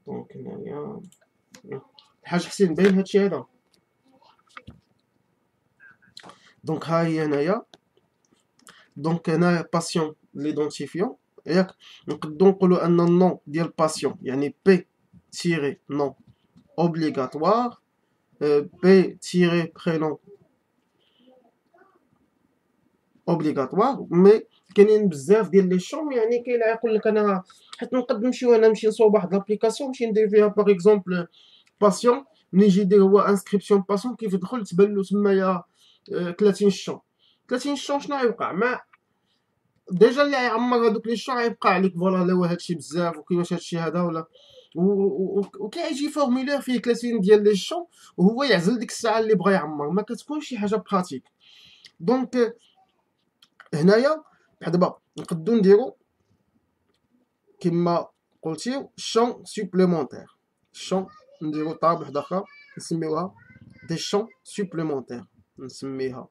دونك هنايا الحاج حسين باين هادشي هذا. دونك ها هي هنايا، دونك هنايا باسيون ليدونتيفيون ياك. نقدروا نقولوا ان النون ديال باسيون يعني بي تيري نون اوبليغاتوار، بي تيري برينون اوبليغاتوار. مي كاينين بزاف ديال لي شون، يعني كاين اللي يقول لك انا حيت نقد نمشيو انا نمشي نصوب واحد لابليكاسيون نمشي ندير فيها باغ اكزومبل باسيون، ملي يجي يدير هو انسكريبسيون باسيون كيف يدخل تبان له تمايا 30 شون. 30 شون شنو غيوقع مع ديجا اللي يعمر هذوك لي شون غيبقى عليك فوالا لا هادشي بزاف وكيفاش هادشي هذا ولا وكيجي فورمولير فيه 30 ديال لي شون وهو يعزل ديك الساعه اللي بغا يعمر، ما كتكونش شي حاجه براتيك. دونك هنايا بحال دابا نقدو نديرو كما قلتيو شون سوبليمونتير، شون نديرو طاب وحده اخرى نسميوها دي شون سوبليمونتير، نسميها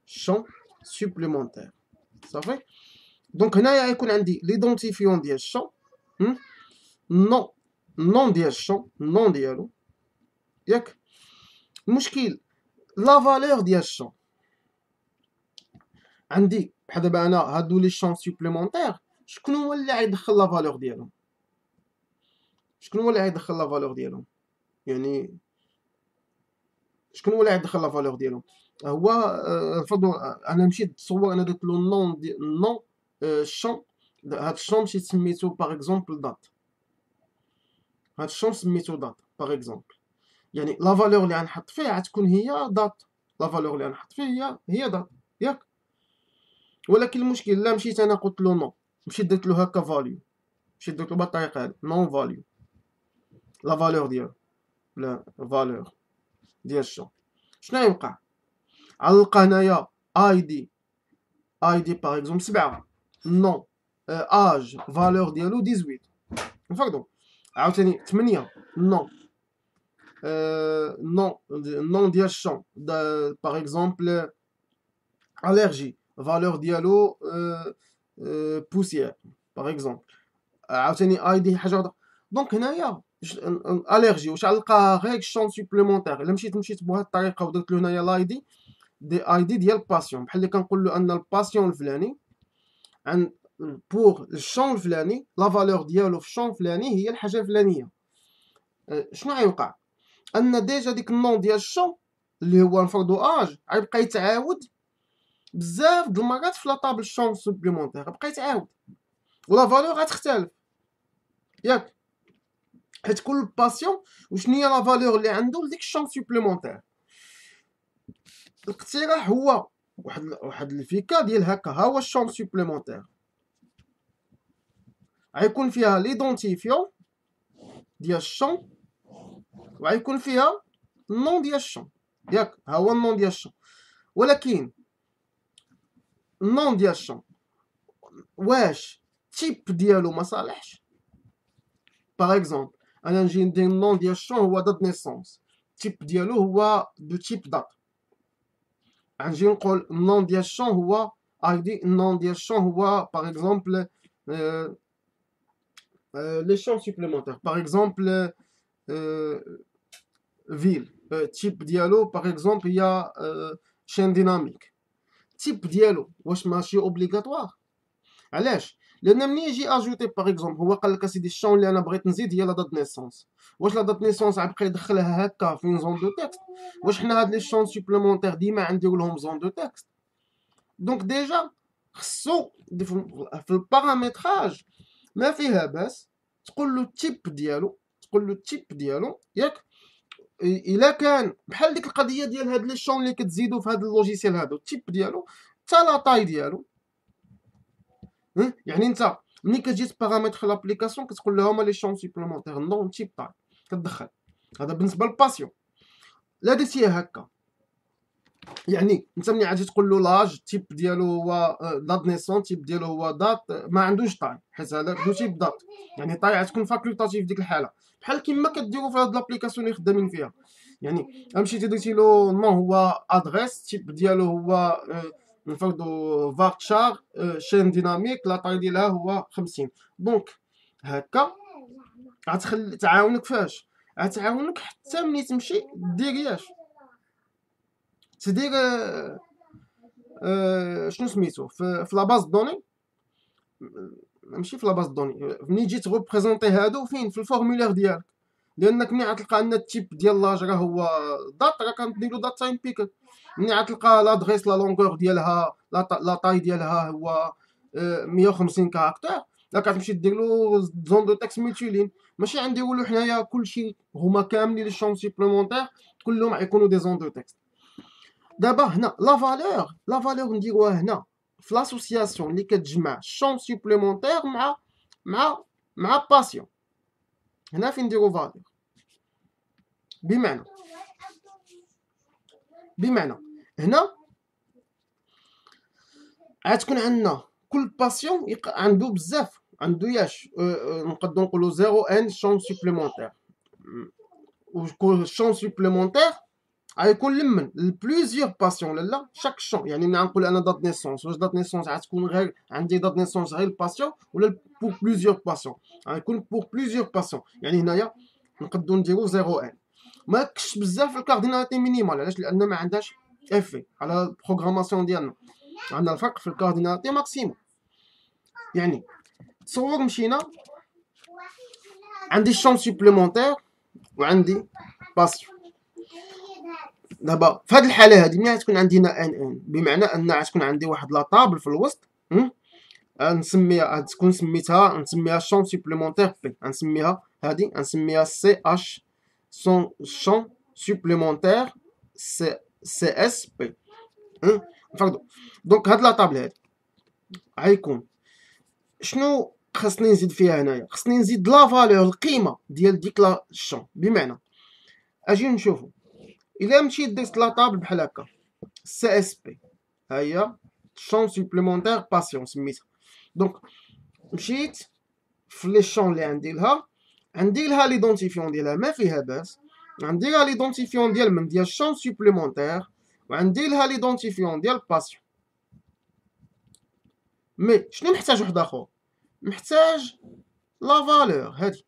شون سوبليمونتير صافي. دونك هنايا غيكون عندي ليدونتيفيون ديال الشون، نون نون ديال الشون، نون ديالو ياك. المشكل لا فالور ديال الشون عندي بحال دابا انا هادو لي شون سوبليمونتير شكون هو اللي غيدخل لا فالور ديالهم؟ شكون هو اللي غيدخل لا فالور ديالهم؟ يعني شكون هو اللي غيدخل لا فالور ديالهم؟ هو نفرضوا انا مشيت تصور انا درت له نون نون شون، هاد الشون مشيت سميتو باغ اكزومبل دات، هاد الشون سميتو دات باغ اكزومبل، يعني لا فالور اللي غنحط فيه غتكون هي دات، لا فالور اللي غنحط فيه هي دات ياك. ولكن المشكل لا مشيت انا قلت له نون، مشيت درت له هكا فاليو، مشيت درت له بهاد الطريقه هادي نون فاليو لا فالور ديالو، لا فالور ديال الشون شنو غيوقع؟ غنلقى هنايا اي دي باغ اكزومبل 7 نون اج فالور ديالو 18 نفرضوا، عاوتاني 8 نون نون نون ديال الشون باغ اكزومبل الرجي فالور ديالو بوسيير باغ اكزومبل، عاوتاني اي دي حاجه وحده. دونك هنايا الرجي واش غنلقى غير شون سوبليمونتير الا مشيت بهاد الطريقه ودرت له هنايا لاي دي اي دي ديال الباسيون، بحال اللي كنقول له ان الباسيون الفلاني عن بور الشون الفلاني لا فالور ديالو في الشون الفلاني هي الحاجه الفلانيه. شنو غيوقع؟ ان ديجا ديك النون ديال الشون اللي هو نفرضو اج غيبقى يتعاود بزاف د المرات في لا طابل شون سوبليمونتير، غيبقى يتعاود ولا فالور غتختلف ياك، حيت كل باسيون وشنو هي لا فالور اللي عنده لديك الشون سوبليمونتير. الاقتراح هو واحد الفيكا ديال هكا، ها هو الشون سوبليمونتير غيكون فيها ليدونتيفيون ديال الشون وغيكون فيها النون ديال الشون ياك، ها هو النون ديال الشون. ولكن النون ديال الشون واش تيب ديالو ما صالحش؟ باغ اكزومبل انا نجي ندير النون ديال الشون هو دات نيسونس، تيب ديالو هو دو تيب دات، غنجي نقول النون ديال الشون هو اي دي، النون ديال الشون هو باغ اكزومبل لي شون سوبليمونتير باغ اكزومبل فيل، تيب ديالو باغ اكزومبل هي شين ديناميك. تيب ديالو واش ماشي اوبليغاتوار؟ علاش؟ لان ملي يجي اجوتي باغ اكزومبل هو قال لك اسيدي الشون اللي انا بغيت نزيد هي لا دات نيسونس، واش لا دات نيسونس غيبقى يدخلها هكا في زون دو تكست؟ واش حنا هاد لي شون سوبليمونتير ديما غنديرو لهم زون دو تكست؟ دونك ديجا خصو في البارامتراج ما فيها باس تقول له التيب ديالو، تقول له التيب ديالو ياك. الا كان بحال ديك القضيه ديال هاد لي شون اللي كتزيدو في هاد اللوجيسيال هادو التيب ديالو حتى لا طاي ديالو، يعني انت ملي كتجي تبارامتر لابليكاسيون كتقول لها هما لي شون سوبليمونتير نون تيب طاي كتدخل. هذا بالنسبه للباسيون. لا درتيها هكا يعني انت ملي غادي تقول له لاج تيب ديالو هو دات نيسون، تيب ديالو هو دات ما عندوش طاي حيت هذا دو تيب دات، يعني طاي غتكون فاكولتاتيف ديك الحاله بحال كيما كديروا في هاد لابليكاسيون اللي خدامين فيها. يعني مشيتي درتي له نون هو ادريس، تيب ديالو هو نفرضوا فارتشار شين ديناميك، لا طاي ديالها هو 50. دونك هكا غتخلي تعاونك فاش غتعاونك حتى ملي تمشي دير ياش تدير شنو سميتو في لاباز دوني، ماشي في لاباز دوني، ملي تجي تغوبريزونتي هادو فين في الفورمولير ديالك، لانك ملي غتلقى ان التيب ديال لاج راه هو دات، راه كنديرو دات تايم بيكر. ملي غتلقى لادريس لا لونغور ديالها لا طاي ديالها هو 150 كاركتر، لا كتمشي دير له زون دو تكست ملتيلين. ماشي غنديرو له حنايا كلشي هما كاملين لي شون سوبليمونتير كلهم غيكونوا دي زون دو تكست. دابا هنا لا فالور نديروها هنا في لاسوسياسيون اللي كتجمع شون سوبليمونتير مع باسيون. هنا فين نديرو فالور، بمعنى هنا غتكون عندنا كل باسيون عنده بزاف، عنده ياش نقدروا نقولوا 0 ان شون سوبليمونتير، وكل شون سوبليمونتير غيكون لمن لبليزيور باسيون لا شاك شون. يعني ملي غنقول انا دات نيسونس، واش دات نيسونس غتكون غير عندي دات نيسونس غير الباسيون ولا بور بليزيور باسيون؟ غيكون بور بليزيور باسيون. يعني هنايا نقدروا نديرو 0 ان. ما كش بزاف الكارديناليتي مينيمال، علاش؟ لان ما عندهاش افي على البروغراماسيون ديالنا. عندنا الفرق في الكارديناليتي ماكسيموم. يعني تصور مشينا عندي شون سوبليمونتير وعندي باسيون. دابا في هذه الحاله هذه ملي غتكون عندنا ان بمعنى ان غتكون عندي واحد لا طابل في الوسط، نسميها تكون سميتها نسميها شون سوبليمونتير بي، غنسميها هذه غنسميها سي اش شون سوبليمونتير سي اس بي. نفرضوا دونك هاد لا طابل هادي غيكون شنو خاصني نزيد فيها هنايا؟ خاصني نزيد لا فالور القيمه ديال ديك لا شون. بمعنى اجي نشوفوا الا مشيت درت لا طابل بحال هكا سي اس بي، ها هي شون سوبليمونتير باسيون سميتها. دونك مشيت في لي شون اللي عندي لها ليدونتيفيون ديالها ما فيها باس، عندي لها ليدونتيفيون ديال من ديال شون سوبليمونتير، وعندي لها ليدونتيفيون ديال باسيون. مي شنو محتاج واحد اخر؟ محتاج لا فالور هادي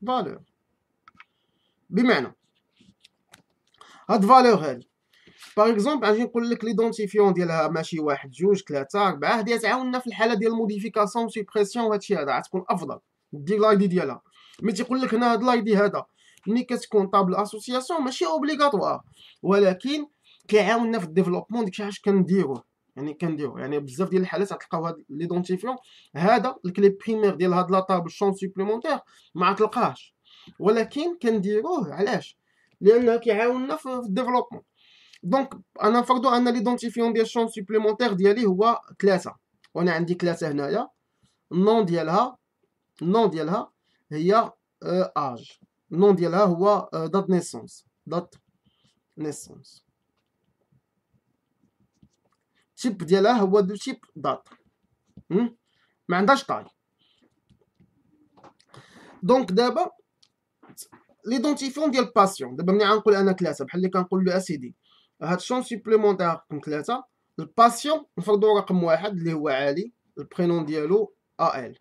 فالور. بمعنى هاد فالور هادي باغ اكزومبل غادي نقول لك ليدونتيفيون ديالها ماشي 1 2 3 4، هادي تعاوننا في الحاله ديال الموديفيكاسيون سوبريسيون وهادشي هذا غتكون افضل دير لايدي ديالها. مي تيقول لك هنا هاد لايدي هذا ملي كتكون طابل اسوسياسيون ماشي اوبليغاتوار، ولكن كيعاوننا في الديفلوبمون داكشي علاش كنديروه. يعني بزاف ديال الحالات غتلقاو هاد ليدونتيفيون هذا الكلي بريمير ديال هاد لا طابل شون سوبليمونتير ما تلقاهش، ولكن كنديروه علاش؟ لانه كيعاوننا في الديفلوبمون. دونك انا نفرضوا ان ليدونتيفيون ديال شون سوبليمونتير ديالي هو 3، وانا عندي 3 هنايا. النون ديالها هي اج، النون ديالها هو دات نيسونس، تيب ديالها هو دو تيب دات، ما عندهاش طاي. دونك دابا ليدونتيفيون ديال باسيون، دابا ملي غنقول انا 3 بحال اللي كنقول له اسيدي هاد شون سوبليمونتير رقم 3، الباسيون نفرضوا رقم 1 اللي هو علي، البرينون ديالو ال.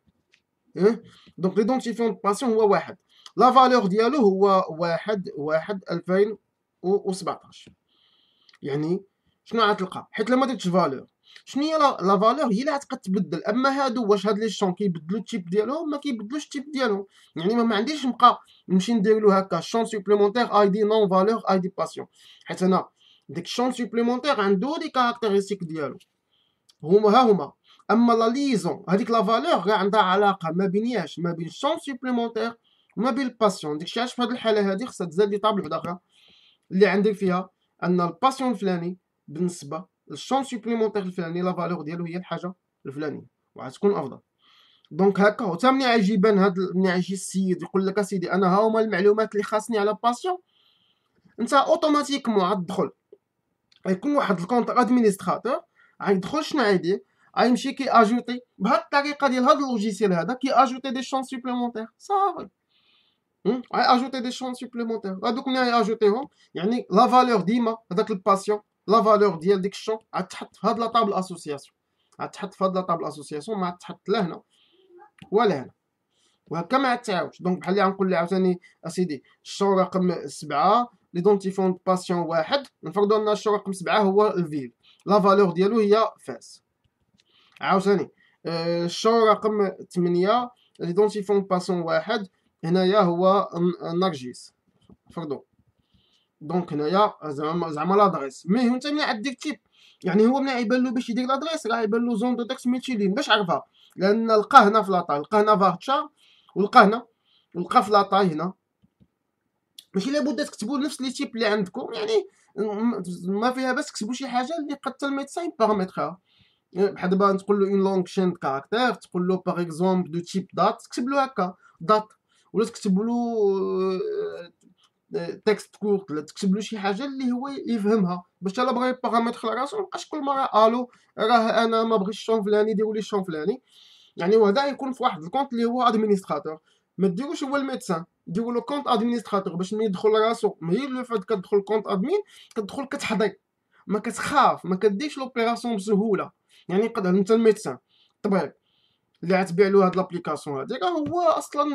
دونك ليدونتيفيون باسيون هو 1، لا فالور ديالو هو 1/2017. يعني شنو غتلقى؟ حيت لما درتش فالور شنو هي لا فالور هي اللي غتبقى تبدل. اما هادو واش هاد لي شون كيبدلوا التيب ديالهم؟ ما كيبدلوش التيب ديالهم. يعني ما عنديش نبقى نمشي ندير له هكا شون سوبليمونتير اي دي نون فالور اي دي باسيون، حيت انا ديك شون سوبليمونتير عنده لي كاركتيرستيك ديالو هما. اما لا ليزون هذيك لا فالور راه عندها علاقه ما بين شون سوبليمونتير وما بين الباسيون. داكشي علاش في هذه الحاله هذه خصها تزاد لي طابل وحده اخرى اللي عندك فيها ان الباسيون الفلاني بالنسبه للشون سوبليمونتير الفلاني لا فالور ديالو هي الحاجه الفلانيه وغتكون افضل. دونك هكا حتى ملي غيجي يبان ملي غيجي السيد يقول لك اسيدي انا ها هما المعلومات اللي خاصني على باسيون، انت اوتوماتيكمون غتدخل غيكون واحد الكونط ادمينستراتور غيدخل شنو غيدير؟ غيمشي كي اجوتي بهاد الطريقه ديال هاد اللوجيسيال هذا كي اجوتي دي شون سوبليمونتير صافي. غي اجوتي دي شون سوبليمونتير هادوك ملي غياجوتيهم يعني لا فالور ديما هذاك الباسيون لا فالور ديال ديك الشون غتحط في هاد لا طابل اسوسياسيون، غتحط في هاد لا طابل اسوسياسيون ما غتحط لا هنا ولا هنا. وهكا ما تعاودش. دونك بحال اللي غنقول ليه عاوتاني اسيدي الشو رقم 7 ليدونتيفون دو باسيون واحد، نفرضوا ان الشو رقم 7 هو الفيل، لا فالور ديالو هي فاس. عاوتاني الشو رقم 8 ليدونتيفون دو باسيون واحد، هنايا هو نرجس فرضوا. دونك هنايا زعما لادريس، مي انت ملي عاد دير تيب، يعني هو ملي يبان له باش يدير لادريس راه يبان له زون دو تكست ميتيلين باش عرفها، لان لقى هنا في لاطاي، لقى هنا فارتشار، ولقى هنا، ولقى في لاطاي هنا. ماشي لابد تكتبوا نفس لي تيب اللي عندكم، يعني ما فيها باس تكتبوا شي حاجه اللي قد الميدسان يبارامترها. بحال دابا تقول له اون لونغ شين كاركتير، تقول له باغ اكزومبل دو تيب دات، تكتب له هكا دات، ولا تكتب له تكست كورت، ولا تكتب له شي حاجه اللي هو يفهمها، باش الا بغى يبارامتر راسو مابقاش كل مره الو راه انا ما بغيتش الشون فلاني ديروا لي الشون فلاني. يعني وهذا يكون في واحد الكونت اللي هو ادمينستراتور، ما ديروش هو الميدسان، ديروا له كونت ادمينستراتور باش ملي يدخل راسو، مي لو فات كتدخل كونت ادمين كتدخل كتحضي، ما كتخاف، ما كديرش لوبيراسيون بسهوله. يعني يقدر انت الميدسان الطبيب اللي غتبيع له هاد لابليكاسيون هادي راه هو اصلا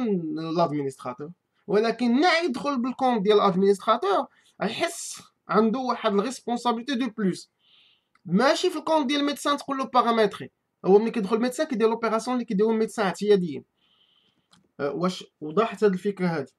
لادمينستراتور، ولكن ملي يدخل بالكونت ديال الادمينستراتور يحس عنده واحد الريسبونسابيلتي دو بلوس. ماشي في الكونت ديال الميدسان تقول له بارامتري، هو ملي كيدخل الميدسان كيدير لوبيراسيون اللي كيديرو الميدسان اعتياديين. واش وضحت هاد الفكره هادي؟